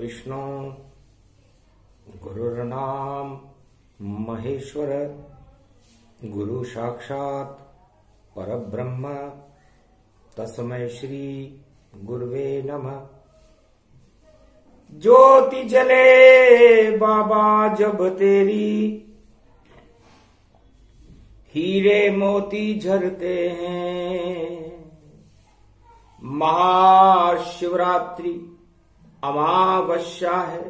विष्णु गुरुर्नाम महेश्वर गुरु साक्षात परब्रह्म तस्मै श्री गुरुवे नमः। ज्योति जले बाबा जब तेरी, हीरे मोती झरते हैं। महाशिवरात्रि अमावस्या है,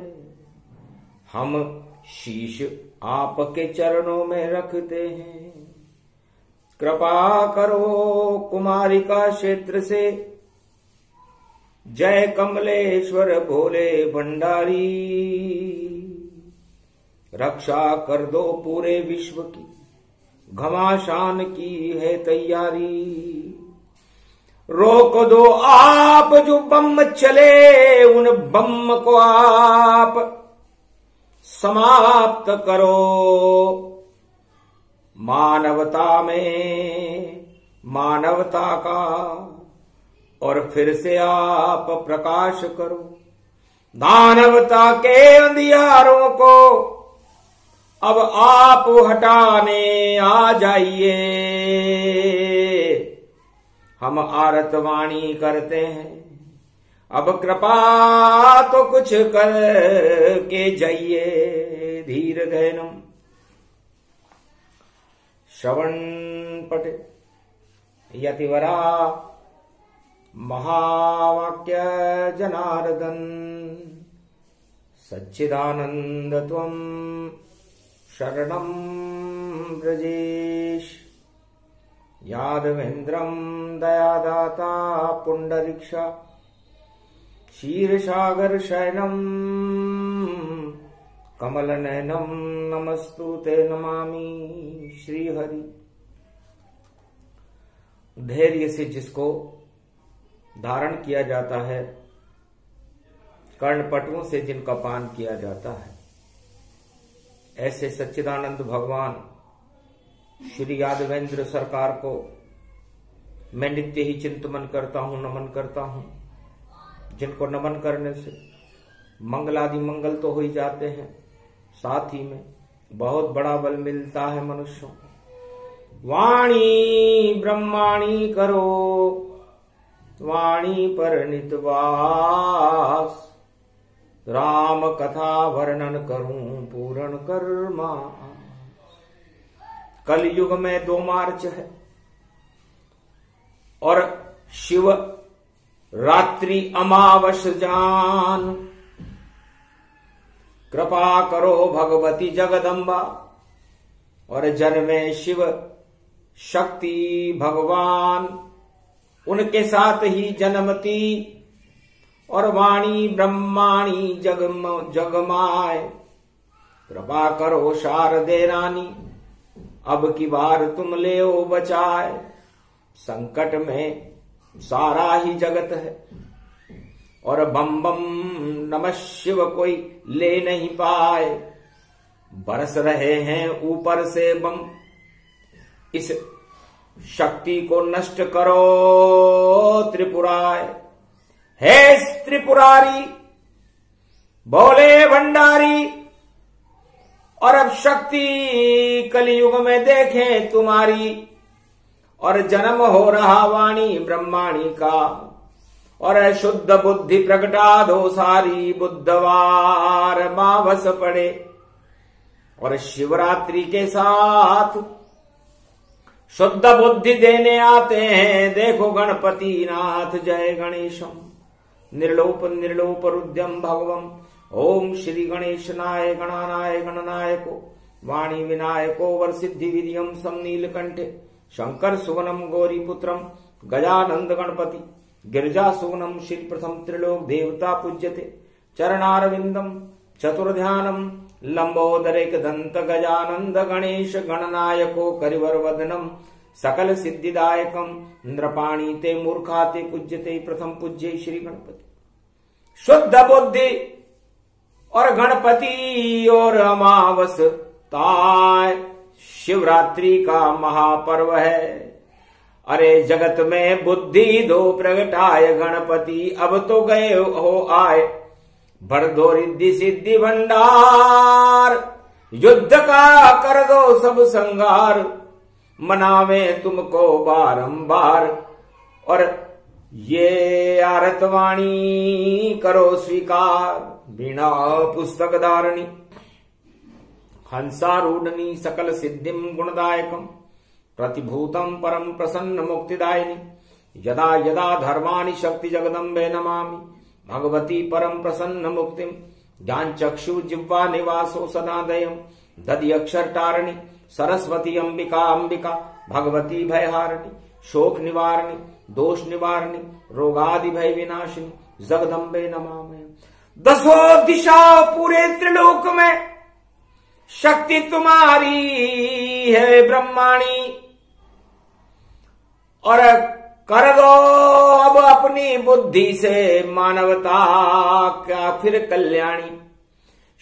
हम शीश आपके चरणों में रखते हैं। कृपा करो कुमारिका क्षेत्र से, जय कमलेश्वर भोले भंडारी। रक्षा कर दो पूरे विश्व की, घमासान की है तैयारी। रोक दो आप जो बम चले, उन बम को आप समाप्त करो। मानवता में मानवता का और फिर से आप प्रकाश करो। दानवता के अंधियारों को अब आप हटाने आ जाइए। हम आरतवाणी करते हैं, अब कृपा तो कुछ कर के जाइए। धीर धैनम श्रवण पट यतिवरा महावाक्य जनार्दन। सच्चिदानंद त्वं शरणं व्रजेश। यादवेन्द्रं दयादाता पुंडरीक्षा, क्षीरसागर शयनं कमलनयनं नमस्तुते नमामि श्रीहरि। धैर्य से जिसको धारण किया जाता है, कर्णपटुओं से जिनका पान किया जाता है, ऐसे सच्चिदानंद भगवान श्री यादवेंद्र सरकार को मैं नित्य ही चिंतन करता हूं, नमन करता हूं। जिनको नमन करने से मंगलादि मंगल तो हो ही जाते हैं, साथ ही में बहुत बड़ा बल मिलता है मनुष्यों। वाणी ब्रह्माणी करो, वाणी पर नितवास। राम कथा वर्णन करूं पूर्ण कर्मा। कलयुग में 2 मार्च है और शिव रात्रि अमावस जान। कृपा करो भगवती जगदम्बा, और जन्मे शिव शक्ति भगवान, उनके साथ ही जन्मती और वाणी ब्रह्माणी जगमाए। कृपा करो शारदे रानी, अब की बार तुम ले ओ बचाए। संकट में सारा ही जगत है और बम बम नमः शिव कोई ले नहीं पाए। बरस रहे हैं ऊपर से बम, इस शक्ति को नष्ट करो त्रिपुराय। हे त्रिपुरारी भोले भंडारी, और अब शक्ति कलयुग में देखें तुम्हारी। और जन्म हो रहा वाणी ब्रह्माणी का, और शुद्ध बुद्धि प्रगटा दो सारी। बुधवार मावस पड़े और शिवरात्रि के साथ शुद्ध बुद्धि देने आते हैं। देखो गणपति नाथ जय गणेशम, निर्लोप निर्लोप रुद्रम भगवम। ओम श्री गणेशनाय गणानाय गणनायको, वाणी विनायको वरसिद्धि विधियम सम नीलकंठे। शंकर सुवनम गौरीपुत्रम गजानंद गणपति। गिरिजा सुवनम श्री प्रथम त्रिलोक देवता पूज्यते। चरणारविंदम चतुर्ध्यानम लंबोदरेक दंत गजानंद गणेश गणनायको करिवर वदनम। सकल सिद्धिदायकम नृपाणी ते मूर्खा ते पूज्यते। प्रथम पूज्य श्री गणपति। शुद्ध बुद्धि और गणपति और अमावस ताय शिवरात्रि का महापर्व है। अरे जगत में बुद्धि दो प्रगटाय गणपति, अब तो गए हो आए भर दो रिद्धि सिद्धि भंडार, युद्ध का कर दो सब संगार, मनावे तुमको बारंबार, और ये आरतवाणी करो स्वीकार, बिना पुस्तक धारणी हंसारूढ़नी सकल सिद्धिम गुणदायकम, प्रतिभूतम परम प्रसन्न मुक्तिदायिनी, यदा यदा धर्माणि शक्ति जगदम्बे नमामि, भगवती परम प्रसन्न मुक्तिम, ज्ञान चक्षु जिह्वा निवासो सदादयम, दधि अक्षर तारणी सरस्वती अंबिका अंबिका, भगवती भयहारिणी शोक निवारणी दोष निवारणी रोगादि भय विनाशिनी, जगदम्बे नमामि। दसों दिशा पूरे त्रिलोक में शक्ति तुम्हारी है ब्रह्माणी, और कर दो अब अपनी बुद्धि से मानवता क्या फिर कल्याणी।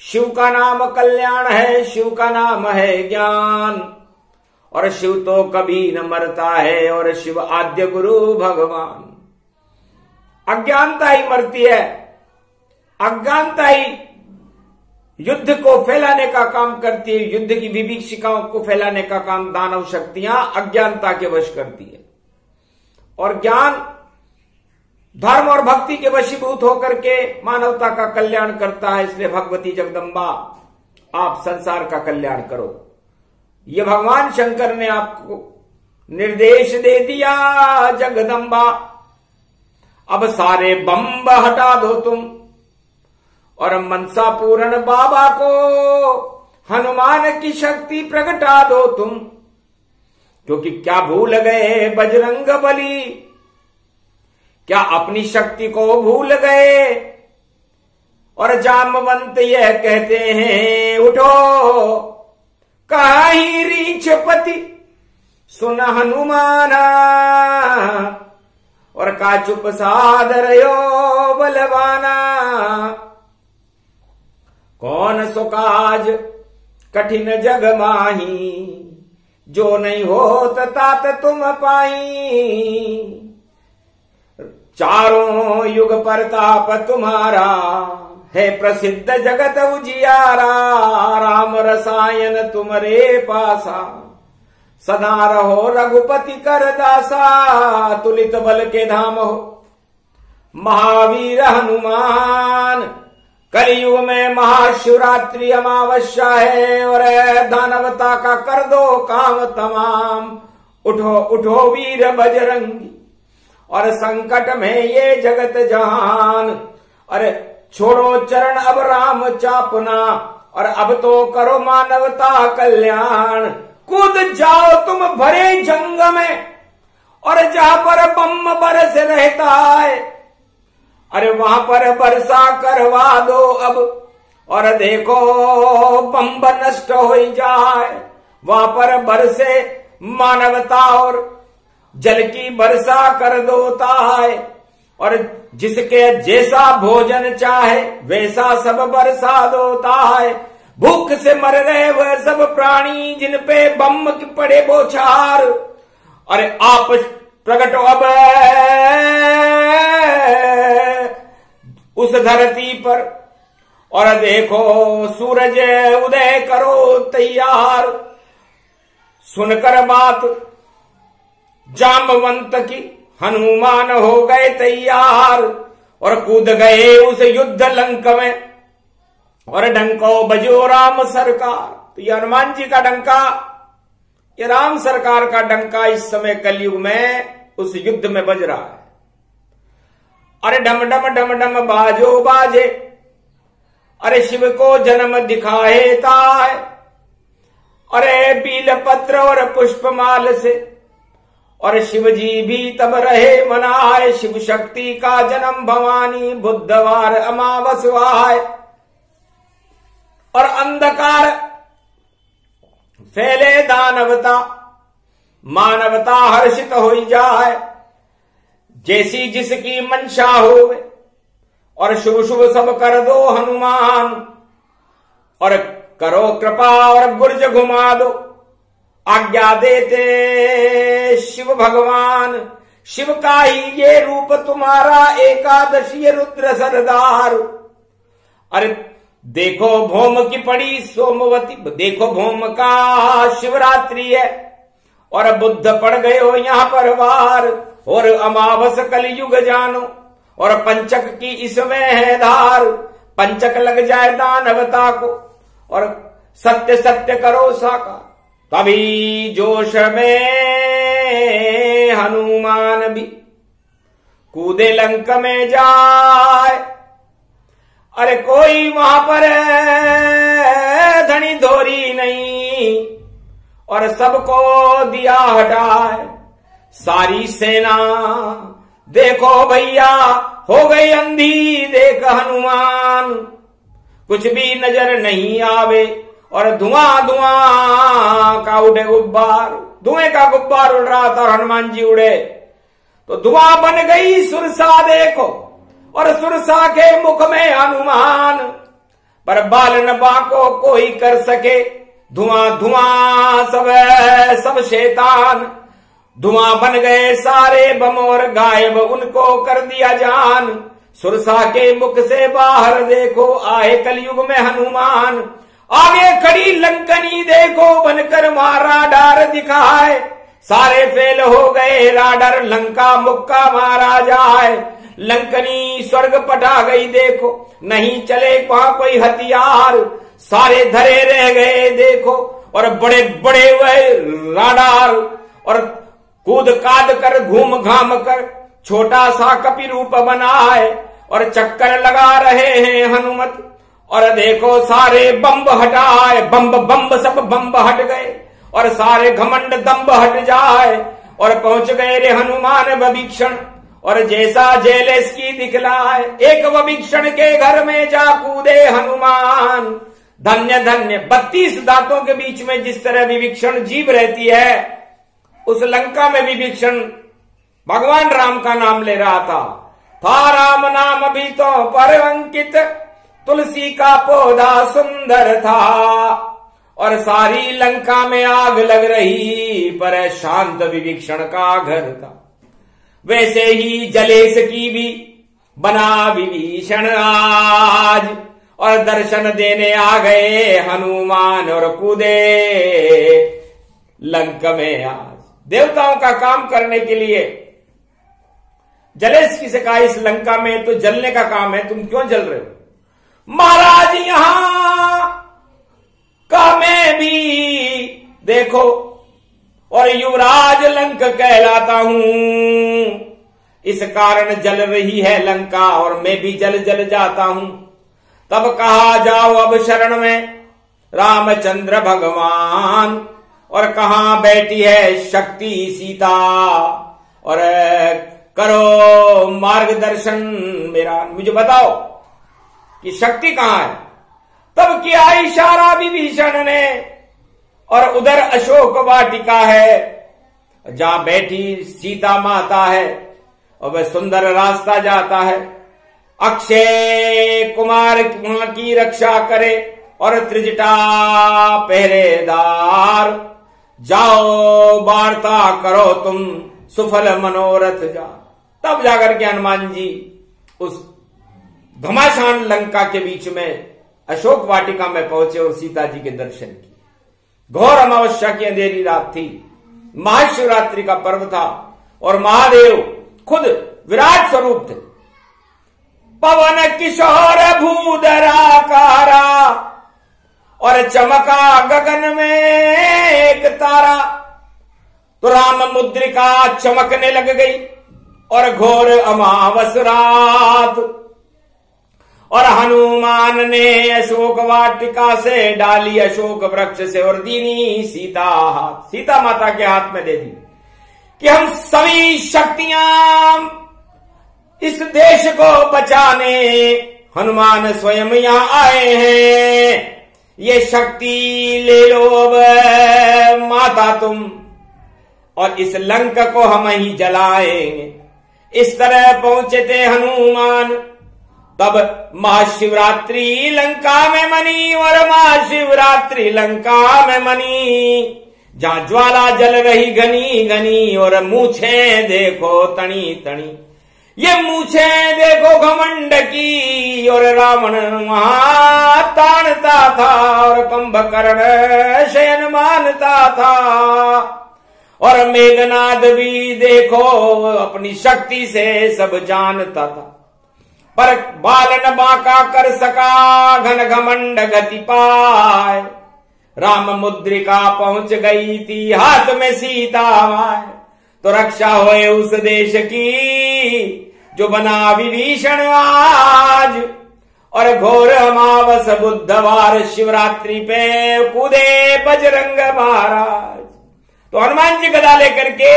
शिव का नाम कल्याण है, शिव का नाम है ज्ञान, और शिव तो कभी न मरता है, और शिव आद्य गुरु भगवान। अज्ञानता ही मरती है, अज्ञानता ही युद्ध को फैलाने का काम करती है, युद्ध की विभीषिकाओं को फैलाने का काम दानव शक्तियां अज्ञानता के वश करती है, और ज्ञान धर्म और भक्ति के वशीभूत होकर के मानवता का कल्याण करता है। इसलिए भगवती जगदम्बा आप संसार का कल्याण करो, ये भगवान शंकर ने आपको निर्देश दे दिया। जगदम्बा अब सारे बम्ब हटा दो तुम, और मनसा पूर्ण बाबा को हनुमान की शक्ति प्रगटा दो तुम, क्योंकि क्या भूल गए बजरंग बली, क्या अपनी शक्ति को भूल गए। और जामवंत यह कहते हैं उठो कहीं रीछपति सुन हनुमाना, और का चुप सादर यो बलवाना। कौन सो काज कठिन जग माही, जो नहीं होत तात तुम पाई। चारों युग प्रताप तुम्हारा, है प्रसिद्ध जगत उजियारा। राम रसायन तुमरे पासा, सदा रहो रघुपति कर दासा। तुलित बल के धाम हो महावीर हनुमान, कलयुग में महाशिवरात्रि अमावस्या है, और दानवता का कर दो काम तमाम। उठो उठो वीर बजरंगी, और संकट में ये जगत जहान। अरे छोड़ो चरण अब राम चापना, और अब तो करो मानवता कल्याण। कूद जाओ तुम भरे जंग में, और जहां पर बम बरस रहता है, अरे वहां पर वर्षा करवा दो अब। और देखो बम नष्ट हो जाए, वहां पर बरसे मानवता, और जल की वर्षा कर दोता है। और जिसके जैसा भोजन चाहे वैसा सब बरसा दोता है। भूख से मर रहे वह सब प्राणी, जिन पे बम के पड़े बोछार। अरे आप प्रकटो अब उस धरती पर, और देखो सूरज उदय करो तैयार। सुनकर बात जामवंत की हनुमान हो गए तैयार, और कूद गए उस युद्ध लंक में, और डंको बजो राम सरकार। तो ये हनुमान जी का डंका, ये राम सरकार का डंका इस समय कलयुग में उस युद्ध में बज रहा है। अरे डम डम डम डम बाजो बाजे, अरे शिव को जन्म दिखाएता है। अरे बील पत्र और पुष्पमाल से, और शिव जी भी तब रहे मनाए। शिव शक्ति का जन्म भवानी बुधवार अमावस्याय। और अंधकार फैले दानवता, मानवता हर्षित हो जाए। जैसी जिसकी मंशा हो, और शुभ शुभ सब कर दो हनुमान। और करो कृपा और गुर्ज घुमा दो, आज्ञा देते शिव भगवान। शिव का ही ये रूप तुम्हारा, एकादशी रुद्र सरदार। अरे देखो भौम की पड़ी सोमवती, देखो भौम का शिवरात्रि है और बुद्ध पड़ गए हो यहां पर वार, और अमावस कलयुग जानो और पंचक की इसमें है धार। पंचक लग जाए दानवता को और सत्य सत्य करो साकार, तभी जोश में हनुमान भी कूदे लंक में जाए। अरे कोई वहां पर धनी धोरी नहीं और सबको दिया हटाए। सारी सेना देखो भैया हो गई अंधी, देख हनुमान कुछ भी नजर नहीं आवे और धुआं धुआं का उड़े गुब्बार, धुएं का गुब्बार उड़ रहा था और हनुमान जी उड़े तो धुआं बन गई सुरसा देखो, और सुरसा के मुख में हनुमान, पर बाल न बाको कोई कर सके, धुआं धुआं सब शैतान। धुआं बन गए सारे बम और गायब उनको कर दिया जान। सुरसा के मुख से बाहर देखो आए कलयुग में हनुमान। आगे खड़ी लंकनी देखो बनकर मारा डार दिखाए, सारे फेल हो गए राडर लंका मुक्का मारा जाए। लंकनी स्वर्ग पटा गई देखो, नहीं चले वहां कोई हथियार, सारे धरे रह गए देखो और बड़े बड़े वह राडार, और कूद काद कर घूम घाम कर छोटा सा कपि रूप बनाए और चक्कर लगा रहे हैं हनुमत। और देखो सारे बम्ब हटाए, बम्ब सब बम्ब हट गए और सारे घमंड दम्ब हट जाए और पहुंच गए रे हनुमान विभीषण, और जैसा जेलेस की दिखलाए एक विभीषण के घर में जा कूदे हनुमान। धन्य धन्य 32 दांतों के बीच में जिस तरह विभीषण जीव रहती है, उस लंका में विभीषण भगवान राम का नाम ले रहा था राम नाम भी तो पर अंकित, तुलसी का पौधा सुंदर था, और सारी लंका में आग लग रही पर शांत विभीषण का घर था। वैसे ही जलेश की भी बना विभीषण आज, और दर्शन देने आ गए हनुमान और कूदे लंक में आज। देवताओं का काम करने के लिए जलेश की से कहा इस लंका में तो जलने का काम है, तुम क्यों जल रहे हो? महाराज यहां का मैं भी देखो और युवराज लंक कहलाता हूं, इस कारण जल रही है लंका और मैं भी जल जाता हूं। तब कहा जाओ अब शरण में रामचंद्र भगवान, और कहां बैठी है शक्ति सीता, और करो मार्गदर्शन मेरा, मुझे बताओ कि शक्ति कहां है। तब किया इशारा विभीषण ने, और उधर अशोक वाटिका है जहां बैठी सीता माता है, और वह सुंदर रास्ता जाता है। अक्षय कुमार वहां की रक्षा करे और त्रिजटा पहरेदार, जाओ वार्ता करो तुम सुफल मनोरथ जा। तब जाकर के हनुमान जी उस घमासान लंका के बीच में अशोक वाटिका में पहुंचे और सीता जी के दर्शन किए। घोर अमावस्या की अंधेरी रात थी, महाशिवरात्रि का पर्व था और महादेव खुद विराट स्वरूप थे। पवन किशोर भूधराकारा और चमका गगन में एक तारा, तो राम मुद्रिका चमकने लग गई और घोर अमावस रात, और हनुमान ने अशोक वाटिका से डाली अशोक वृक्ष से और दीनी सीता हाथ, सीता माता के हाथ में दे दी कि हम सभी शक्तियां इस देश को बचाने हनुमान स्वयं यहां आए हैं, ये शक्ति ले लो अब माता तुम, और इस लंका को हम ही जलाएंगे। इस तरह पहुंचे थे हनुमान। तब महाशिवरात्रि लंका में मनी, और महाशिवरात्रि लंका में मनी, जहां ज्वाला जल रही घनी घनी और मूछें देखो तनी तनी। ये मूछे देखो घमंड की, और रावण वहां तानता था, और कुंभकर्ण शयन मानता था, और मेघनाद भी देखो अपनी शक्ति से सब जानता था, पर बाल न बांका कर सका, घन घमंड गति पाए। राम मुद्रिका पहुंच गई थी हाथ में सीता माए, तो रक्षा होए उस देश की जो बना विभीषण आज। और घोर अमावस बुधवार शिवरात्रि पे कूदे बजरंग महाराज। तो हनुमान जी गदा लेकर के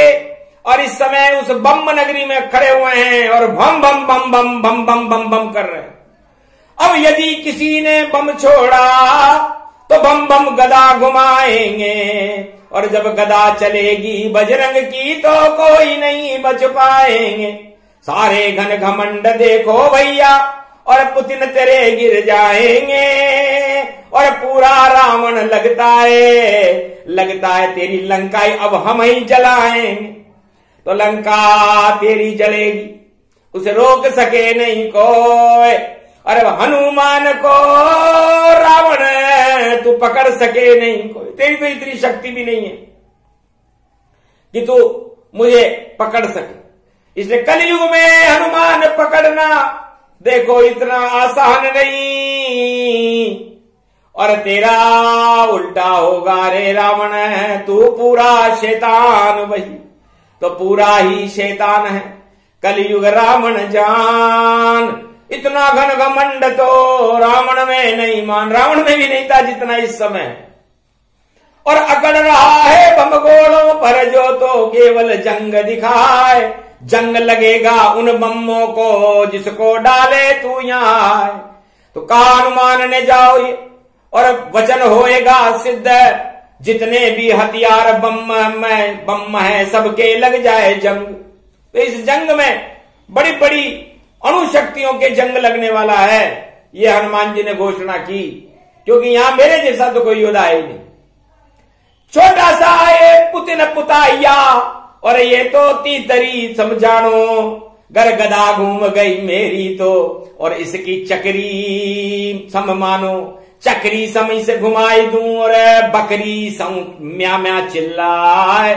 और इस समय उस बम नगरी में खड़े हुए हैं और भम भम बम बम बम बम बम बम कर रहे हैं। अब यदि किसी ने बम छोड़ा तो बम बम गदा घुमाएंगे, और जब गदा चलेगी बजरंग की तो कोई नहीं बच पाएंगे। सारे घन घमंड देखो भैया, और पुतिन तेरे गिर जाएंगे, और पूरा रावण लगता है तेरी लंका अब हम ही जलाएंगे। तो लंका तेरी जलेगी, उसे रोक सके नहीं कोई, अरे हनुमान को रावण तू पकड़ सके नहीं कोई। तेरी तो इतनी शक्ति भी नहीं है कि तू मुझे पकड़ सके, इसलिए कलयुग में हनुमान पकड़ना देखो इतना आसान नहीं, और तेरा उल्टा होगा रे रावण, तू पूरा शैतान वही तो पूरा ही शैतान है कलयुग रावण जान। इतना घन घमंड तो रावण में नहीं मान, रावण में भी नहीं था जितना इस समय, और अकड़ रहा है बम गोलों पर जो तो केवल जंग दिखाए। जंग लगेगा उन बम्मों को जिसको डाले तू यहाँ। तो कहा हनुमान ने जाओ ये, और वचन होएगा सिद्ध, जितने भी हथियार बम है सबके लग जाए जंग। तो इस जंग में बड़ी बड़ी अणुशक्तियों के जंग लगने वाला है, ये हनुमान जी ने घोषणा की, क्योंकि यहां मेरे जैसा तो कोई योद्धा है ही नहीं। छोटा सा है पुतिन पुताइया, और ये तो तीतरी समझानो, गर गदा घूम गई मेरी तो, और इसकी चक्री सम मानो। चक्री समय से घुमाई दूं और बकरी सम म्या म्या चिल्लाए,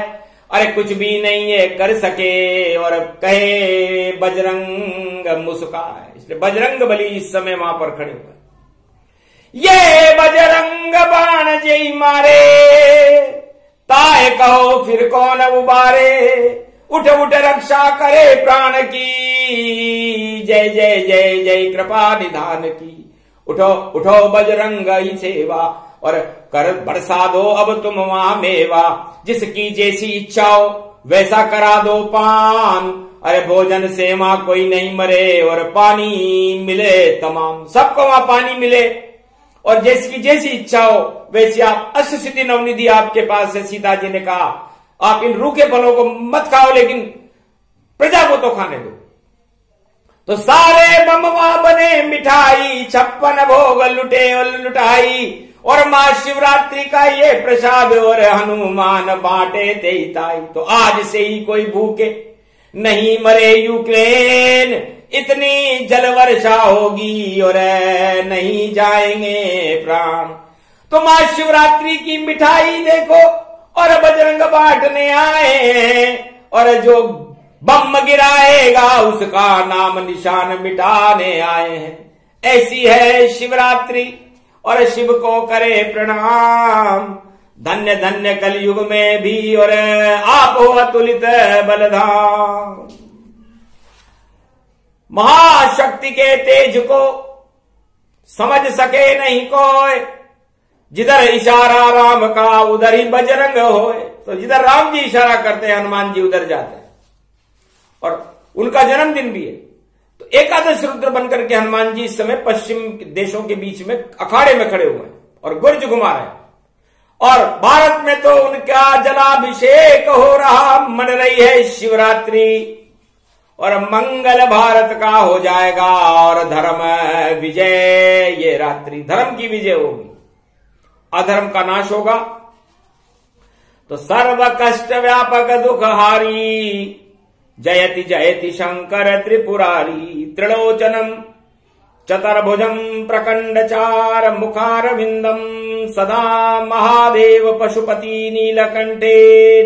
अरे कुछ भी नहीं ये कर सके, और कहे बजरंग मुस्काए। इसलिए बजरंग बली इस समय वहां पर खड़े हुए। ये बजरंग बाण जय मारे, ताए कहो फिर कौन उबारे। उठ उठ रक्षा करे प्राण की, जय जय जय जय कृपा निधान की। उठो उठो बजरंग ही सेवा, और कर बरसा दो अब तुम वहां मेवा। जिसकी जैसी इच्छा हो वैसा करा दो पान, अरे भोजन से वहां कोई नहीं मरे, और पानी मिले तमाम। सबको वहां पानी मिले, और जिसकी जैसी इच्छा हो वैसी आप अष्टसिद्धि नवनिधि आपके पास है। सीता जी ने कहा आप इन रूखे फलों को मत खाओ, लेकिन प्रजा को तो खाने दो। तो सारे बमवा बने मिठाई, 56 भोग लुटे लुटाई, और मां शिवरात्रि का ये प्रसाद, और हनुमान बांटे तेईताई। तो आज से ही कोई भूखे नहीं मरे यूक्रेन, इतनी जल वर्षा होगी और नहीं जाएंगे प्राण। तो मां शिवरात्रि की मिठाई देखो, और बजरंग बांटने आए हैं, और जो बम गिराएगा उसका नाम निशान मिटाने आए हैं। ऐसी है शिवरात्रि, और शिव को करे प्रणाम। धन्य धन्य कलयुग में भी, और आप हो अतुलित बलधाम। महाशक्ति के तेज को समझ सके नहीं कोई, जिधर इशारा राम का उधर ही बजरंग होए। तो जिधर राम जी इशारा करते हैं हनुमान जी उधर जाते हैं, और उनका जन्मदिन भी है। तो एकादश रुद्र बनकर के हनुमान जी इस समय पश्चिम देशों के बीच में अखाड़े में खड़े हुए हैं और गुर्ज घुमा रहे हैं। और भारत में तो उनका जलाभिषेक हो रहा, मन रही है शिवरात्रि, और मंगल भारत का हो जाएगा, और धर्म विजय ये रात्रि, धर्म की विजय होगी, अधर्म का नाश होगा। तो सर्व कष्ट व्यापक दुख हारी, जयति जयति शंकर त्रिपुरारी त्रिलोचनम चतुर्भुजम प्रकंडचार मुखारविंदम सदा महादेव पशुपति नीलकंठे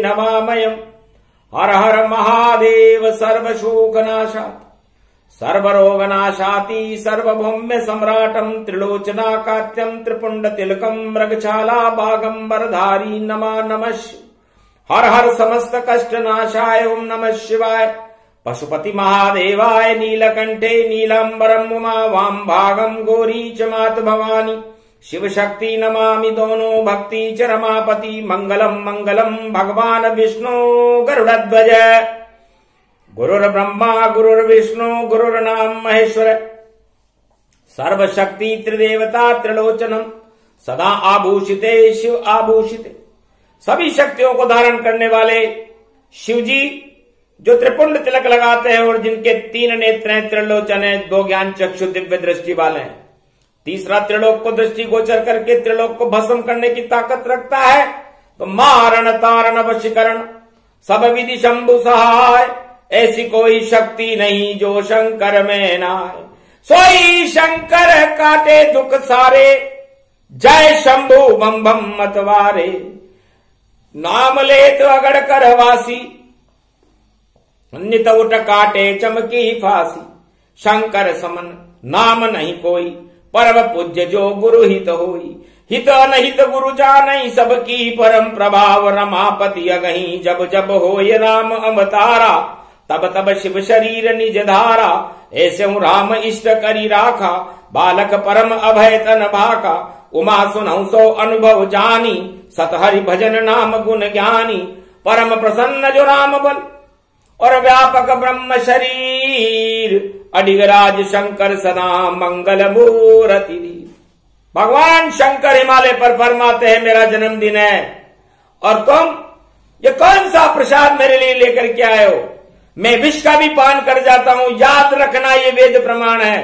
नमामयम्। हर हर महादेव सर्वशोकनाशात् सर्वरोगनाशाति सर्वभौम्य सम्राटम त्रिलोचनाकात्यम त्रिपुंडतिलकम मृगछाला बागंबरधारी नमा नमः। हर हर समस्त कष्ट नाशाय ओम नमः शिवाय। पशुपति महादेवाय नीलकंठे नीलांबरम उमा वाम भागम गौरी च मात भवानी। शिव शक्ति नमामि दोनों भक्ति च रमापति। मंगलम मंगलम भगवान विष्णु गरुड़ध्वज। गुरुर्ब्रह्मा गुरुर्विष्णु गुरुर्नाम महेश्वर। सर्वशक्ति त्रिदेवता त्रिलोचनम सदा आभूषिते शिव आभूषिते। सभी शक्तियों को धारण करने वाले शिव जी जो त्रिपुंड तिलक लगाते हैं और जिनके 3 नेत्र हैं, त्रिलोचन है, 2 ज्ञान चक्षु दिव्य दृष्टि वाले हैं, तीसरा त्रिलोक को दृष्टि गोचर करके त्रिलोक को भस्म करने की ताकत रखता है। तो मारण तारण वशीकरण सब विधि शंभु सहाय। ऐसी कोई शक्ति नहीं जो शंकर में ना आए। सोई शंकर काटे दुख सारे जय शंभु बम बम मतवारे। नाम ले तो अगड़ कर वासी नित उठ काटे चमकी फांसी। शंकर समन नाम नहीं कोई परम पूज्य जो गुरु हित होई। हित अनहित गुरु जानई सबकी परम प्रभाव रमापति अगही। जब जब होय राम अवतारा तब तब शिव शरीर निज धारा। ऐसे राम इष्ट करी राखा बालक परम अभय तन भाका। उमा सुनहु सो अनुभव जानी सतहरि भजन नाम गुण ज्ञानी। परम प्रसन्न जो राम बल और व्यापक ब्रह्म शरीर। अडिगराज शंकर सदा मंगल मूर्ति। भगवान शंकर हिमालय पर फरमाते हैं मेरा जन्मदिन है और तुम ये कौन सा प्रसाद मेरे लिए लेकर के आए हो। मैं विष का भी पान कर जाता हूं, याद रखना ये वेद प्रमाण है।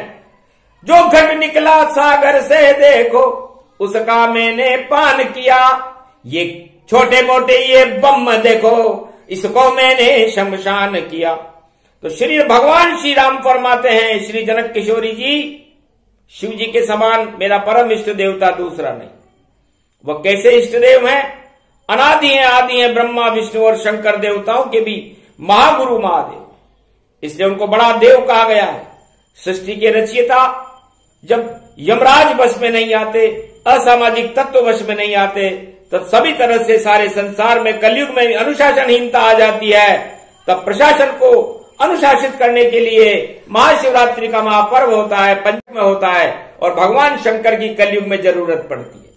जो घट निकला सागर से देखो उसका मैंने पान किया। ये छोटे मोटे ये बम देखो इसको मैंने शमशान किया। तो श्री भगवान श्री राम फरमाते हैं श्री जनक किशोरी जी शिव जी के समान मेरा परम इष्ट देवता दूसरा नहीं। वह कैसे इष्ट देव हैं? अनादि हैं, आदि हैं, ब्रह्मा विष्णु और शंकर देवताओं के भी महागुरु महादेव। इसलिए उनको बड़ा देव कहा गया है। सृष्टि के रचयिता जब यमराज वश में नहीं आते, असामाजिक तत्व वश में नहीं आते, तब सभी तरह से सारे संसार में कलयुग में अनुशासनहीनता आ जाती है। तब प्रशासन को अनुशासित करने के लिए महाशिवरात्रि का महापर्व होता है, पंचम होता है और भगवान शंकर की कलयुग में जरूरत पड़ती है।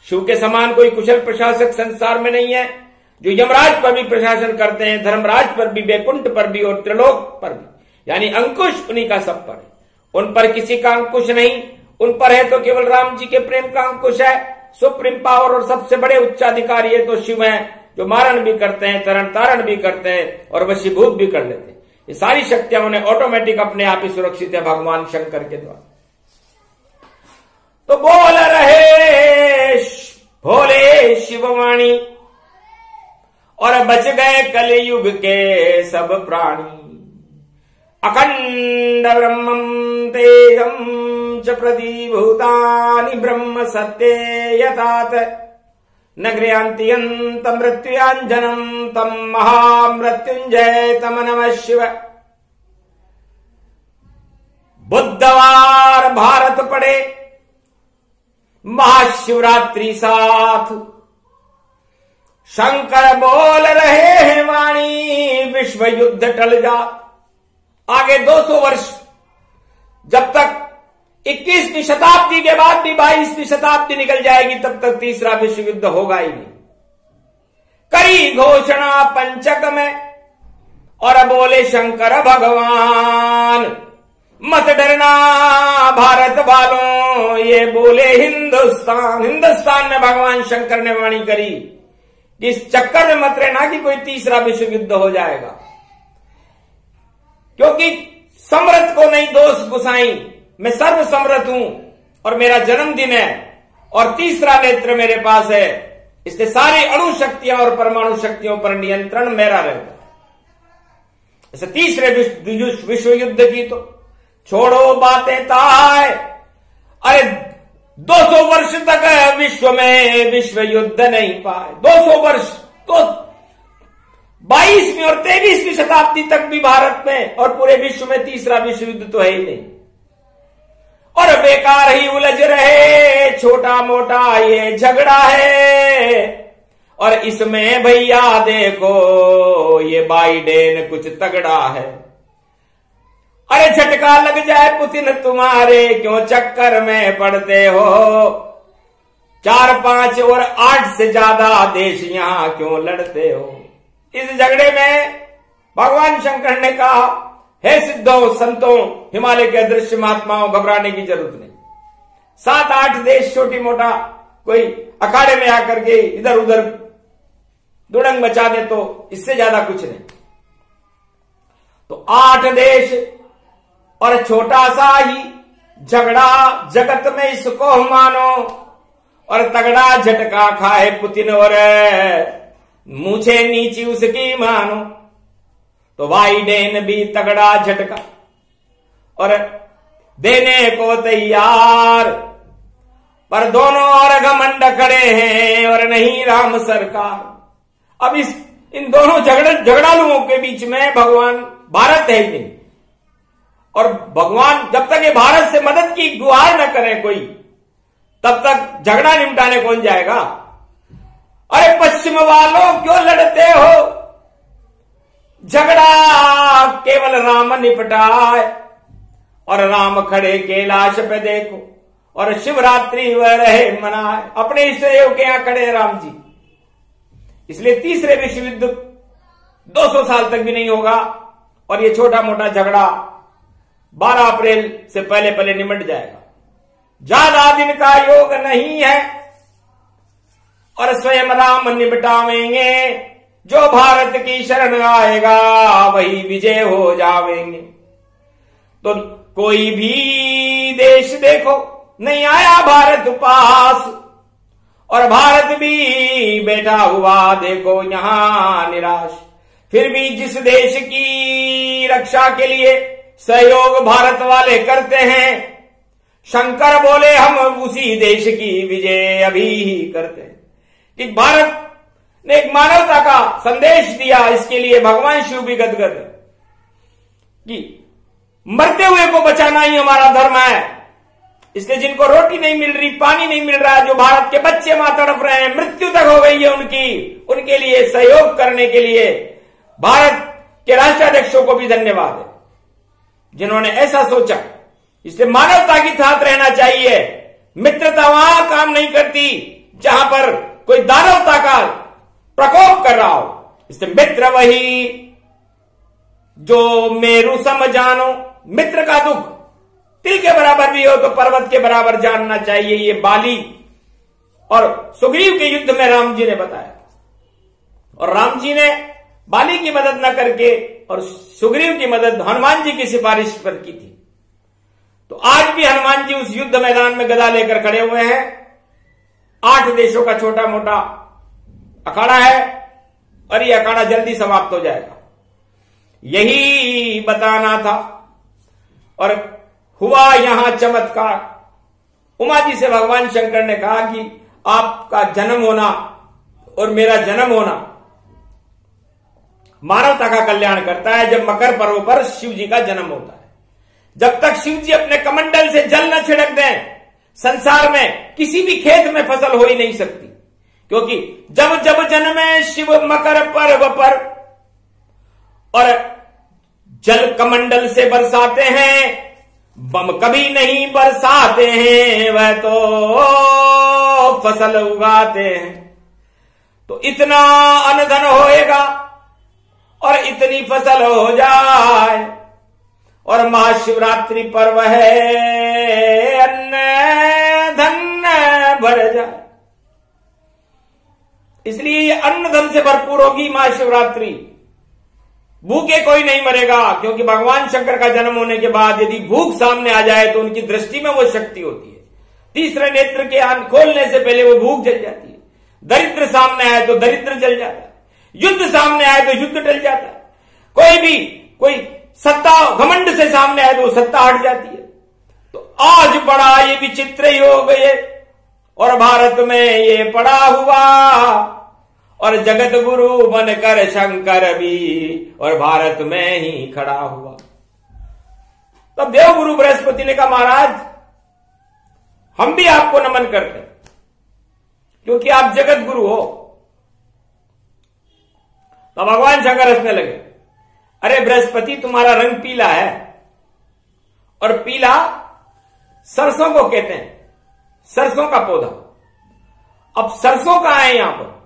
शिव के समान कोई कुशल प्रशासक संसार में नहीं है जो यमराज पर भी प्रशासन करते हैं, धर्मराज पर भी, बैकुंठ पर भी और त्रिलोक पर भी। यानी अंकुश उन्हीं का सब पर है, उन पर किसी का अंकुश नहीं। उन पर है तो केवल राम जी के प्रेम का अंकुश है। सुप्रीम पावर और सबसे बड़े उच्चाधिकारी है तो शिव हैं जो मारण भी करते हैं, तरण तारण भी करते हैं और वशीभूत भी कर लेते हैं। ये सारी शक्तियां उन्हें ऑटोमेटिक अपने आप ही सुरक्षित है भगवान शंकर के द्वारा। तो बोल रहे भोले शिववाणी और बच गए कलयुग के सब प्राणी। अखंड ब्रह्मं तेजं च प्रतिभूतानि ब्रह्म सत्ये यथात् न गृह्णन्ति मृत्युञ्जनं तं महामृत्युंजय तम नमः शिव। बुधवार भारत पड़े महाशिवरात्रि साथ शंकर बोल रहे हैं वाणी विश्व युद्ध टल जा। आगे 200 वर्ष जब तक 21वीं शताब्दी के बाद भी 22वीं शताब्दी निकल जाएगी तब तक तीसरा विश्व युद्ध होगा ही नहीं। करी घोषणा पंचक में और बोले शंकर भगवान मत डरना भारत वालों, ये बोले हिंदुस्तान। हिंदुस्तान में भगवान शंकर ने वाणी करी इस चक्कर में मत रहना कि कोई तीसरा विश्व युद्ध हो जाएगा, क्योंकि समर्थ को नहीं दोष गुसाई, मैं सर्व समर्थ हूं और मेरा जन्मदिन है और तीसरा नेत्र मेरे पास है। इसलिए सारी अणु शक्तियां और परमाणु शक्तियों पर नियंत्रण मेरा रहता है। ऐसे तीसरे विश्व युद्ध की तो छोड़ो बातें ताय। अरे 200 वर्ष तक विश्व में विश्व युद्ध नहीं पाए। 200 वर्ष तो 22वीं और 23वीं शताब्दी तक भी भारत में और पूरे विश्व में तीसरा विश्व युद्ध तो है ही नहीं। और बेकार ही उलझ रहे, छोटा मोटा ये झगड़ा है। और इसमें भैया देखो ये बाइडेन कुछ तगड़ा है। अरे झटका लग जाए पुतिन तुम्हारे, क्यों चक्कर में पड़ते हो। 4, 5 और 8 से ज्यादा देश यहां क्यों लड़ते हो। इस झगड़े में भगवान शंकर ने कहा, हे सिद्धों संतों हिमालय के अदृश्य महात्माओं, घबराने की जरूरत नहीं। 7-8 देश छोटी मोटा कोई अखाड़े में आकर के इधर उधर दुड़ंग मचा दे तो इससे ज्यादा कुछ नहीं। तो 8 देश और छोटा सा ही झगड़ा जगत में इसको मानो। और तगड़ा झटका खाए पुतिन और मूछे नीची उसकी मानो। तो बाइडेन भी तगड़ा झटका और देने को तैयार। पर दोनों और घमंड खड़े हैं और नहीं राम सरकार। अब इन दोनों झगड़ालुओं के बीच में भगवान भारत है ही नहीं। और भगवान जब तक ये भारत से मदद की गुहार न करे कोई, तब तक झगड़ा निपटाने कौन जाएगा। अरे पश्चिम वालों क्यों लड़ते हो, झगड़ा केवल राम निपटाए। और राम खड़े कैलाश पे देखो और शिवरात्रि वह रहे मनाए। अपने इष्ट देव के यहां खड़े राम जी। इसलिए तीसरे विश्व युद्ध 200 साल तक भी नहीं होगा और ये छोटा मोटा झगड़ा 12 अप्रैल से पहले पहले निमट जाएगा। ज्यादा दिन का योग नहीं है और स्वयं राम निपटावेंगे। जो भारत की शरण आएगा वही विजय हो जावेंगे। तो कोई भी देश देखो नहीं आया भारत पास और भारत भी बैठा हुआ देखो यहां निराश। फिर भी जिस देश की रक्षा के लिए सहयोग भारत वाले करते हैं, शंकर बोले हम उसी देश की विजय अभी ही करते हैं। कि भारत ने एक मानवता का संदेश दिया, इसके लिए भगवान शिव भी गदगद है कि मरते हुए को बचाना ही हमारा धर्म है। इसलिए जिनको रोटी नहीं मिल रही, पानी नहीं मिल रहा, जो भारत के बच्चे वहां तड़प रहे हैं, मृत्यु तक हो गई है उनकी, उनके लिए सहयोग करने के लिए भारत के राष्ट्राध्यक्षों को भी धन्यवाद है जिन्होंने ऐसा सोचा। इसलिए मानवता की साथ रहना चाहिए। मित्रता वहां काम नहीं करती जहां पर कोई दानवता का प्रकोप कर रहा हो। इसलिए मित्र वही जो मेरु सम जानो। मित्र का दुख तिल के बराबर भी हो तो पर्वत के बराबर जानना चाहिए। ये बाली और सुग्रीव के युद्ध में राम जी ने बताया। और राम जी ने बाली की मदद न करके और सुग्रीव की मदद हनुमान जी की सिफारिश पर की थी। तो आज भी हनुमान जी उस युद्ध मैदान में गदा लेकर खड़े हुए हैं। 8 देशों का छोटा मोटा अखाड़ा है और ये अखाड़ा जल्दी समाप्त हो जाएगा, यही बताना था। और हुआ यहां चमत्कार। उमा जी से भगवान शंकर ने कहा कि आपका जन्म होना और मेरा जन्म होना मानवता का कल्याण करता है। जब मकर पर्व पर शिव जी का जन्म होता है, जब तक शिव जी अपने कमंडल से जल न छिड़क दें, संसार में किसी भी खेत में फसल हो ही नहीं सकती। क्योंकि जब जब जन्मे शिव मकर पर्व पर और जल कमंडल से बरसाते हैं, बम कभी नहीं बरसाते हैं, वह तो फसल उगाते हैं। तो इतना अनधन होएगा और इतनी फसल हो जाए। और महाशिवरात्रि पर्व है, अन्न धन भर जाए। इसलिए ये अन्न धन से भरपूर होगी महाशिवरात्रि। भूखे कोई नहीं मरेगा, क्योंकि भगवान शंकर का जन्म होने के बाद यदि भूख सामने आ जाए तो उनकी दृष्टि में वो शक्ति होती है। तीसरे नेत्र के खोलने से पहले वो भूख जल जाती है। दरिद्र सामने आए तो दरिद्र जल जाता है, युद्ध सामने आए तो युद्ध टल जाता है। कोई भी कोई सत्ता घमंड से सामने आए तो सत्ता हट जाती है। तो आज बड़ा ये विचित्र योग ये, और भारत में ये पड़ा हुआ, और जगत गुरु बनकर शंकर भी और भारत में ही खड़ा हुआ। तब देवगुरु बृहस्पति ने कहा, महाराज हम भी आपको नमन करते हैं क्योंकि आप जगत गुरु हो। तो भगवान शंकर हंसने लगे, अरे बृहस्पति तुम्हारा रंग पीला है, और पीला सरसों को कहते हैं, सरसों का पौधा। अब सरसों कहां है यहां पर?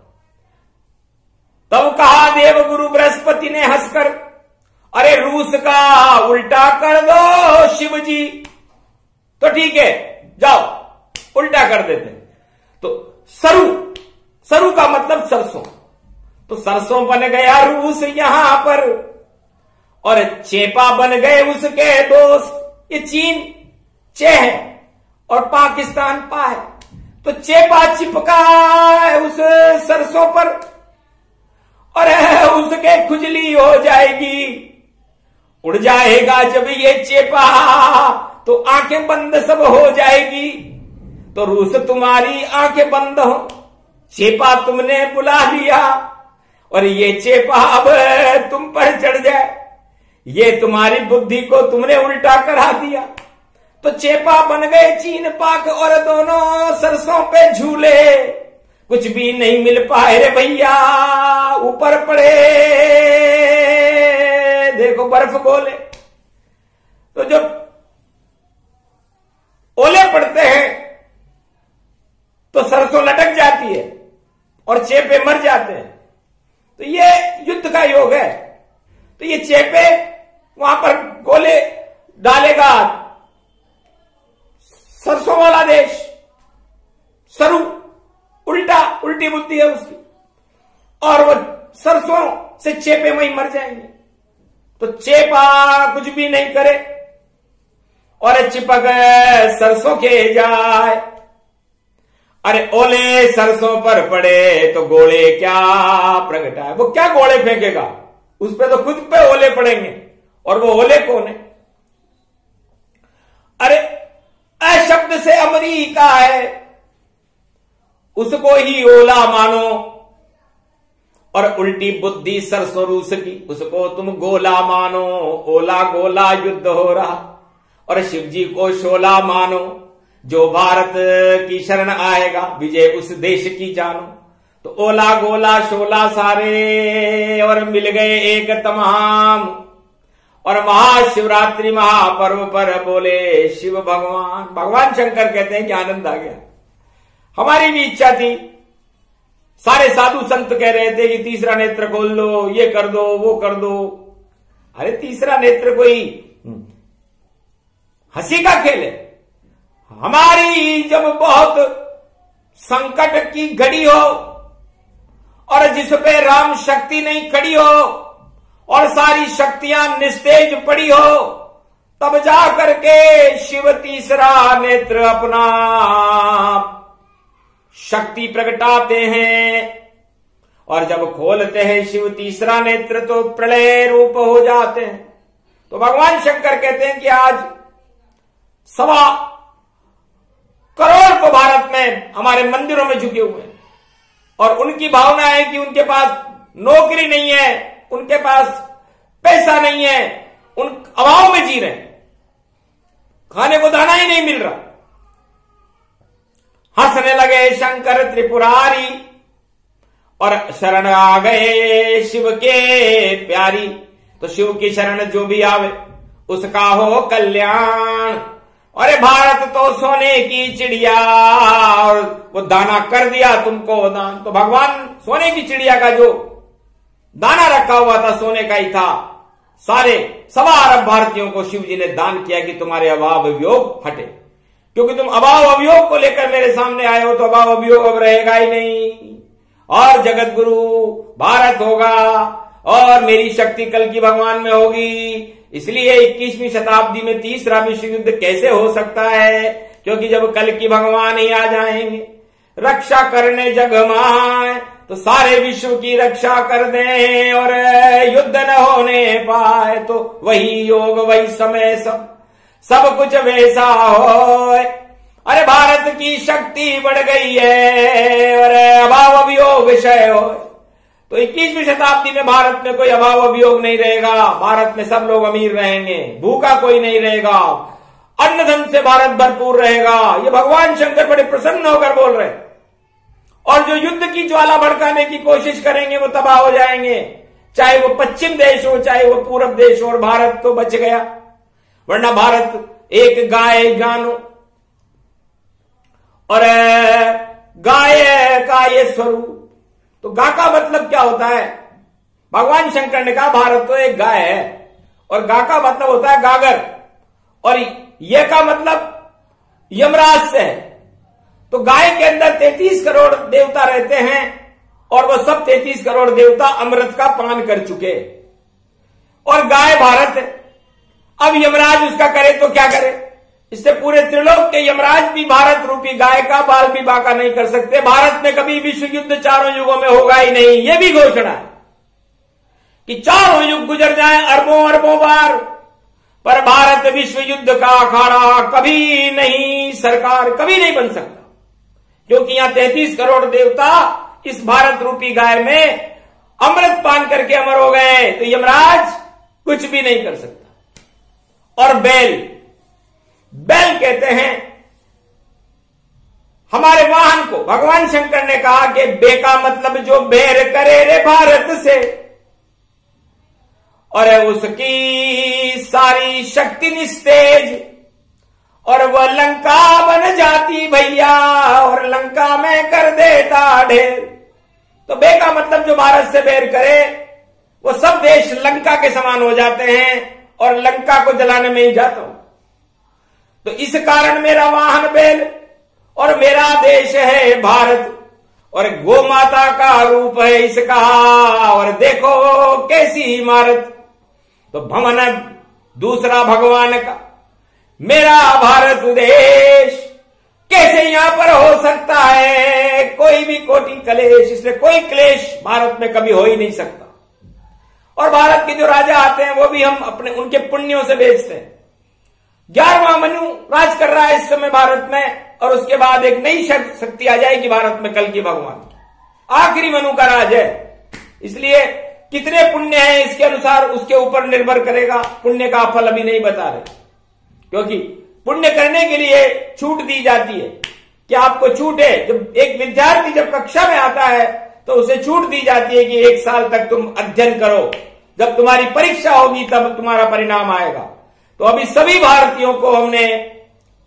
तब कहा देवगुरु बृहस्पति ने हंसकर, अरे रूस का उल्टा कर दो शिव जी। तो ठीक है, जाओ उल्टा कर देते। तो सरु का मतलब सरसों, तो सरसों बन गया रूस यहां पर, और चेपा बन गए उसके दोस्त। ये चीन चे है और पाकिस्तान पा है, तो चेपा चिपका है उस सरसों पर, और उसके खुजली हो जाएगी, उड़ जाएगा जब ये चेपा, तो आंखें बंद सब हो जाएगी। तो रूस तुम्हारी आंखें बंद हो, चेपा तुमने बुला लिया, और ये चेपा अब तुम पर चढ़ जाए, ये तुम्हारी बुद्धि को तुमने उल्टा करा दिया। तो चेपा बन गए चीन पाक, और दोनों सरसों पे झूले, कुछ भी नहीं मिल पाए रे भैया, ऊपर पड़े देखो बर्फ गोले। तो जब ओले पड़ते हैं तो सरसों लटक जाती है और चेपे मर जाते हैं। तो ये युद्ध का योग है। तो ये चेपे वहां पर गोले डालेगा सरसों वाला देश, सरु उल्टी बुद्धि है उसकी, और वो सरसों से चेपे वहीं मर जाएंगे। तो चेपा कुछ भी नहीं करे और चिपक सरसों के जाए। अरे ओले सरसों पर पड़े तो गोले क्या प्रगटाए, वो क्या गोले फेंकेगा, उस पे तो खुद पे ओले पड़ेंगे, और वो ओले कौन है? अरे अशब्द से अमरीका है, उसको ही ओला मानो, और उल्टी बुद्धि सरसों रूस की, उसको तुम गोला मानो। ओला गोला युद्ध हो रहा, और शिव जी को शोला मानो। जो भारत की शरण आएगा विजय उस देश की जानो। तो ओला गोला शोला सारे और मिल गए एक तमाम, और महाशिवरात्रि महापर्व पर बोले शिव भगवान। भगवान शंकर कहते हैं कि आनंद आ गया। हमारी भी इच्छा थी, सारे साधु संत कह रहे थे कि तीसरा नेत्र खोल लो, ये कर दो वो कर दो। अरे तीसरा नेत्र कोई हंसी का खेल है? हमारी जब बहुत संकट की घड़ी हो और जिस पे राम शक्ति नहीं खड़ी हो और सारी शक्तियां निस्तेज पड़ी हो, तब जा करके शिव तीसरा नेत्र अपना शक्ति प्रगटाते हैं। और जब खोलते हैं शिव तीसरा नेत्र तो प्रलय रूप हो जाते हैं। तो भगवान शंकर कहते हैं कि आज 1.25 करोड़ को भारत में हमारे मंदिरों में झुके हुए हैं, और उनकी भावना है कि उनके पास नौकरी नहीं है, उनके पास पैसा नहीं है, उन अभाव में जी रहे हैं, खाने को दाना ही नहीं मिल रहा। हंसने लगे शंकर त्रिपुरारी और शरण आ गए शिव के प्यारी। तो शिव की शरण जो भी आवे उसका हो कल्याण। अरे भारत तो सोने की चिड़िया, और वो दाना कर दिया तुमको दान। तो भगवान सोने की चिड़िया का जो दाना रखा हुआ था सोने का ही था, सारे 1.25 अरब भारतीयों को शिव जी ने दान किया कि तुम्हारे अभाव वियोग हटे। क्योंकि तुम अभाव अभियोग को लेकर मेरे सामने आए हो, तो अभाव अभियोग अब रहेगा ही नहीं, और जगत गुरु भारत होगा, और मेरी शक्ति कल की भगवान में होगी। इसलिए 21वीं शताब्दी में तीसरा विश्व युद्ध कैसे हो सकता है? क्योंकि जब कल की भगवान ही आ जाएंगे रक्षा करने जग माए, तो सारे विश्व की रक्षा कर दें और युद्ध न होने पाए, तो वही योग वही समय सब कुछ वैसा हो। अरे भारत की शक्ति बढ़ गई है और अभाव अभियोग विषय हो। तो 21वीं शताब्दी में भारत में कोई अभाव अभियोग नहीं रहेगा, भारत में सब लोग अमीर रहेंगे, भूखा कोई नहीं रहेगा, अन्न धन से भारत भरपूर रहेगा। ये भगवान शंकर बड़े प्रसन्न होकर बोल रहे हैं। और जो युद्ध की ज्वाला भड़काने की कोशिश करेंगे वो तबाह हो जाएंगे, चाहे वो पश्चिम देश हो चाहे वो पूर्व देश हो। और भारत तो बच गया, वरना भारत एक गाय जानो। और गाय का ये स्वरूप, तो गा का मतलब क्या होता है? भगवान शंकर ने कहा भारत तो एक गाय है, और गा का मतलब होता है गागर, और ये का मतलब यमराज से है। तो गाय के अंदर 33 करोड़ देवता रहते हैं, और वो सब 33 करोड़ देवता अमृत का पान कर चुके। और गाय भारत है। अब यमराज उसका करे तो क्या करे? इससे पूरे त्रिलोक के यमराज भी भारत रूपी गाय का बाल भी बाका नहीं कर सकते। भारत में कभी विश्व युद्ध चारों युगों में होगा ही नहीं, यह भी घोषणा है कि चारों युग गुजर जाएं अरबों अरबों बार, पर भारत विश्व युद्ध का अखाड़ा कभी नहीं, सरकार कभी नहीं बन सकता, क्योंकि यहां 33 करोड़ देवता इस भारत रूपी गाय में अमृत पान करके अमर हो गए, तो यमराज कुछ भी नहीं कर सकता। और बैल कहते हैं हमारे वाहन को। भगवान शंकर ने कहा कि बे का मतलब जो बैर करे रे भारत से, और उसकी सारी शक्ति निस्तेज, और वह लंका बन जाती भैया, और लंका में कर देता ढेर। तो बे का मतलब जो भारत से बैर करे वो सब देश लंका के समान हो जाते हैं, और लंका को जलाने में ही जाता हूं। तो इस कारण मेरा वाहन बैल और मेरा देश है भारत, और गो माता का रूप है इसका, और देखो कैसी इमारत। तो भवन दूसरा भगवान का, मेरा भारत देश कैसे यहां पर हो सकता है? कोई भी कोटि कलेश, इसलिए कोई क्लेश भारत में कभी हो ही नहीं सकता। और भारत के जो राजा आते हैं वो भी हम अपने उनके पुण्यों से बेचते हैं। 11वां मनु राज कर रहा है इस समय भारत में, और उसके बाद एक नई शक्ति आ जाएगी भारत में, कल की भगवान। आखिरी मनु का राज है, इसलिए कितने पुण्य है इसके अनुसार उसके ऊपर निर्भर करेगा। पुण्य का फल अभी नहीं बता रहे, क्योंकि पुण्य करने के लिए छूट दी जाती है कि आपको छूट है। जब एक विद्यार्थी जब कक्षा में आता है तो उसे छूट दी जाती है कि 1 साल तक तुम अध्ययन करो, जब तुम्हारी परीक्षा होगी तब तुम्हारा परिणाम आएगा। तो अभी सभी भारतीयों को हमने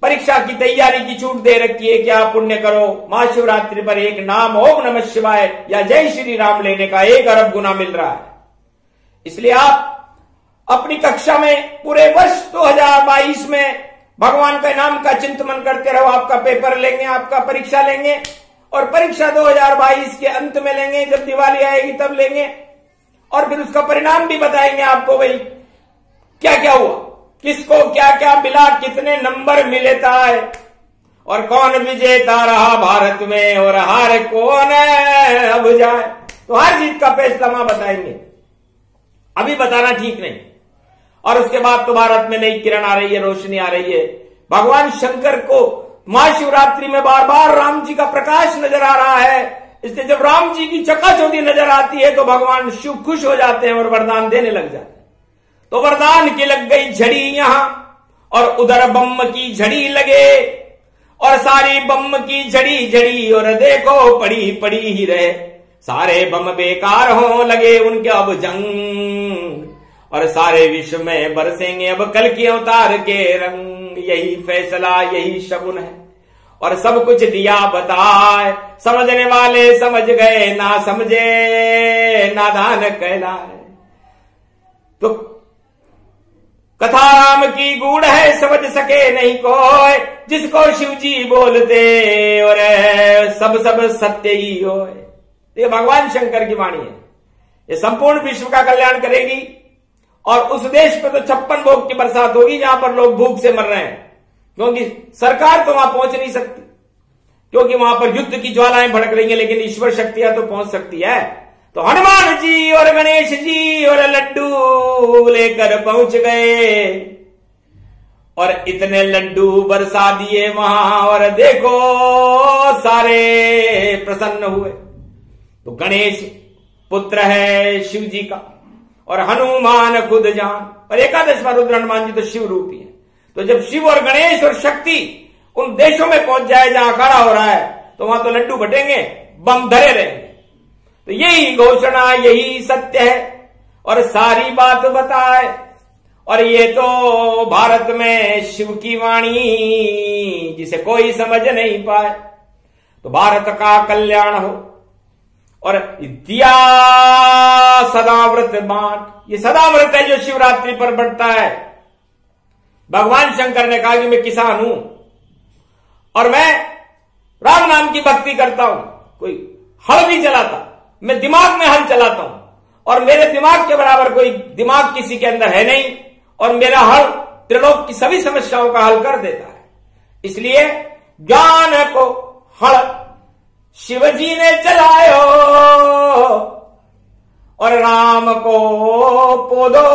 परीक्षा की तैयारी की छूट दे रखी है कि आप पुण्य करो। महाशिवरात्रि पर एक नाम ओम नमः शिवाय या जय श्री राम लेने का 1 अरब गुना मिल रहा है। इसलिए आप अपनी कक्षा में पूरे वर्ष 2022 में भगवान के नाम का चिंतन करते रहो। आपका पेपर लेंगे, आपका परीक्षा लेंगे, और परीक्षा 2022 के अंत में लेंगे, जब दिवाली आएगी तब लेंगे, और फिर उसका परिणाम भी बताएंगे आपको, भाई क्या क्या हुआ, किसको क्या क्या मिला, कितने नंबर मिले था, और कौन विजेता रहा भारत में, और हार कौन अब जाए। तो हार जीत का फैसला वहां बताएंगे, अभी बताना ठीक नहीं। और उसके बाद तो भारत में नई किरण आ रही है, रोशनी आ रही है। भगवान शंकर को महाशिवरात्रि में बार बार राम जी का प्रकाश नजर आ रहा है, इसलिए जब राम जी की चकाचौंधी नजर आती है तो भगवान शिव खुश हो जाते हैं और वरदान देने लग जाते हैं। तो वरदान की लग गई झड़ी यहां, और उधर बम की झड़ी लगे, और सारी बम की झड़ी झड़ी, और देखो पड़ी पड़ी ही रहे, सारे बम बेकार हो लगे उनके अब जंग, और सारे विश्व में बरसेंगे अब कल के अवतार के रंग। यही फैसला, यही शगुन है, और सब कुछ दिया बताए, समझने वाले समझ गए, ना समझे नादान कहलाए। तो कथा राम की गूढ़ है, समझ सके नहीं कोई, जिसको शिव जी बोलते और सब सब सत्य ही हो। ये भगवान शंकर की वाणी है, ये संपूर्ण विश्व का कल्याण करेगी। और उस देश पे तो 56 भोग की बरसात होगी जहां पर लोग भूख से मर रहे हैं, क्योंकि सरकार तो वहां पहुंच नहीं सकती, क्योंकि वहां पर युद्ध की ज्वालाएं भड़क रही हैं, लेकिन ईश्वर शक्तियां तो पहुंच सकती है। तो हनुमान जी और गणेश जी और लड्डू लेकर पहुंच गए और इतने लड्डू बरसा दिए वहां और देखो सारे प्रसन्न हुए। तो गणेश पुत्र है शिव जी का और हनुमान खुद जान, और एकादशवां रुद्र हनुमान जी तो शिव रूपी है। तो जब शिव और गणेश और शक्ति उन देशों में पहुंच जाए जहां खड़ा हो रहा है तो वहां तो लड्डू बटेंगे, बम धरे रहेंगे। तो यही घोषणा, यही सत्य है और सारी बात बताए। और ये तो भारत में शिव की वाणी जिसे कोई समझ नहीं पाए। तो भारत का कल्याण हो और दिया सदाव्रत बांट, ये सदाव्रत है जो शिवरात्रि पर बढ़ता है। भगवान शंकर ने कहा कि मैं किसान हूं और मैं राम नाम की भक्ति करता हूं, कोई हल नहीं चलाता, मैं दिमाग में हल चलाता हूं और मेरे दिमाग के बराबर कोई दिमाग किसी के अंदर है नहीं और मेरा हल त्रिलोक की सभी समस्याओं का हल कर देता है। इसलिए ज्ञान को हल शिवजी ने चलायो और राम को पोदो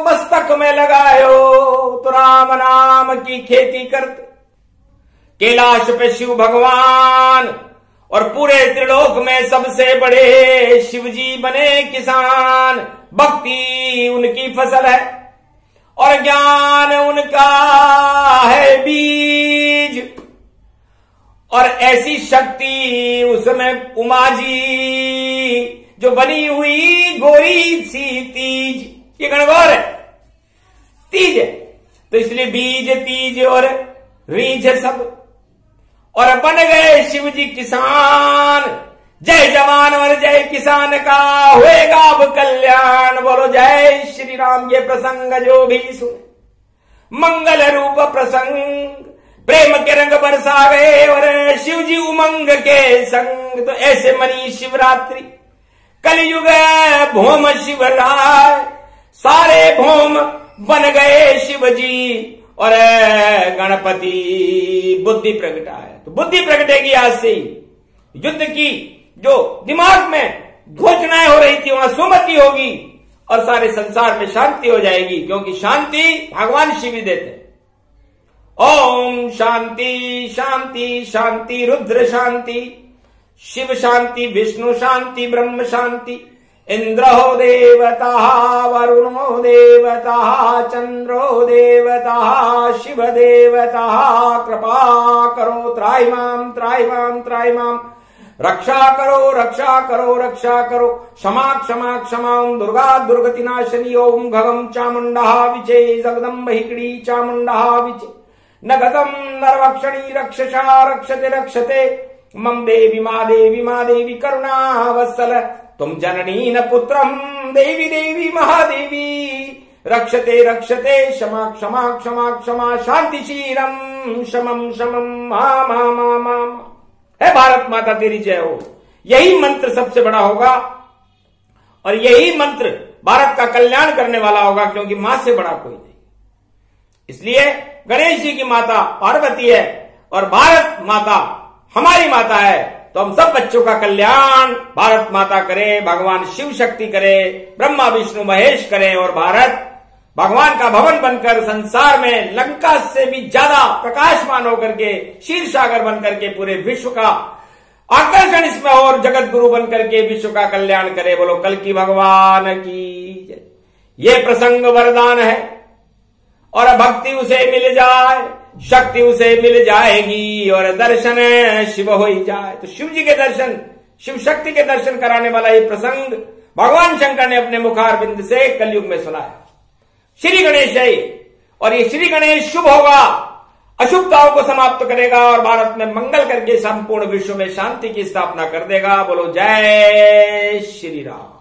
मस्तक में लगायो। तो राम नाम की खेती करते कैलाश पे शिव भगवान और पूरे त्रिलोक में सबसे बड़े शिवजी बने किसान। भक्ति उनकी फसल है और ज्ञान उनका है बीज। और ऐसी शक्ति उसमें उमा जी जो बनी हुई गोरी सी तीज, ये गणगौर है, तीज है। तो इसलिए बीज तीज और रीझ सब और बन गए शिव जी किसान। जय जवान और जय किसान का होएगा अब कल्याण। बोलो जय श्री राम। ये प्रसंग जो भी सुने मंगल रूप प्रसंग, प्रेम के रंग बरसा गए और शिव जी उमंग के संग। तो ऐसे मनी शिवरात्रि कलयुग भौम शिवराय, सारे भौम बन गए शिव जी और गणपति बुद्धि प्रगटाए। तो बुद्धि प्रगटेगी आज से ही। युद्ध की जो दिमाग में घोषणाएं हो रही थी वहां सुमति होगी और सारे संसार में शांति हो जाएगी, क्योंकि शांति भगवान शिव ही देते हैं। ओम शांति शांति शांति, रुद्र शांति, शिव शांति, विष्णु शांति, ब्रह्म शांति। इंद्रो देवता वरुणो देवता चंद्रो देवता शिव देवता। कृपा करो त्राहिमाम त्राहिमाम त्राहिमाम, रक्षा करो रक्षा करो रक्षा करो। क्षमा क्षमा क्षमां दुर्गा दुर्गति नाशनी। ओम घगम चामुंडा विचे जगदम्ब हिकड़ी चामुंडा विचे। न गतम नरवक्षणी रक्षसा रक्षते रक्षते। मम देवी मा देवी करुणावत्सल। तुम जननी न पुत्रम देवी देवी महादेवी। रक्षते रक्षते क्षमा क्षमा क्षमा क्षमा। शांति शीरम शमम शमम मा मा मा मा। है भारत माता तेरी जय हो। यही मंत्र सबसे बड़ा होगा और यही मंत्र भारत का कल्याण करने वाला होगा, क्योंकि मां से बड़ा कोई नहीं। इसलिए गणेश जी की माता पार्वती है और भारत माता हमारी माता है। तो हम सब बच्चों का कल्याण भारत माता करे, भगवान शिव शक्ति करे, ब्रह्मा विष्णु महेश करें और भारत भगवान का भवन बनकर संसार में लंका से भी ज्यादा प्रकाशमान होकर के क्षीर सागर बनकर के पूरे विश्व का आकर्षण इसमें और जगत गुरु बनकर के विश्व का कल्याण करे। बोलो कल की भगवान की जय। ये प्रसंग वरदान है और भक्ति उसे मिल जाए, शक्ति उसे मिल जाएगी और दर्शन शिव हो ही जाए। तो शिव जी के दर्शन, शिव शक्ति के दर्शन कराने वाला ये प्रसंग भगवान शंकर ने अपने मुखारबिंद से कलयुग में सुनाया। श्री गणेश है और ये श्री गणेश शुभ होगा, अशुभताओं को समाप्त करेगा और भारत में मंगल करके संपूर्ण विश्व में शांति की स्थापना कर देगा। बोलो जय श्री राम।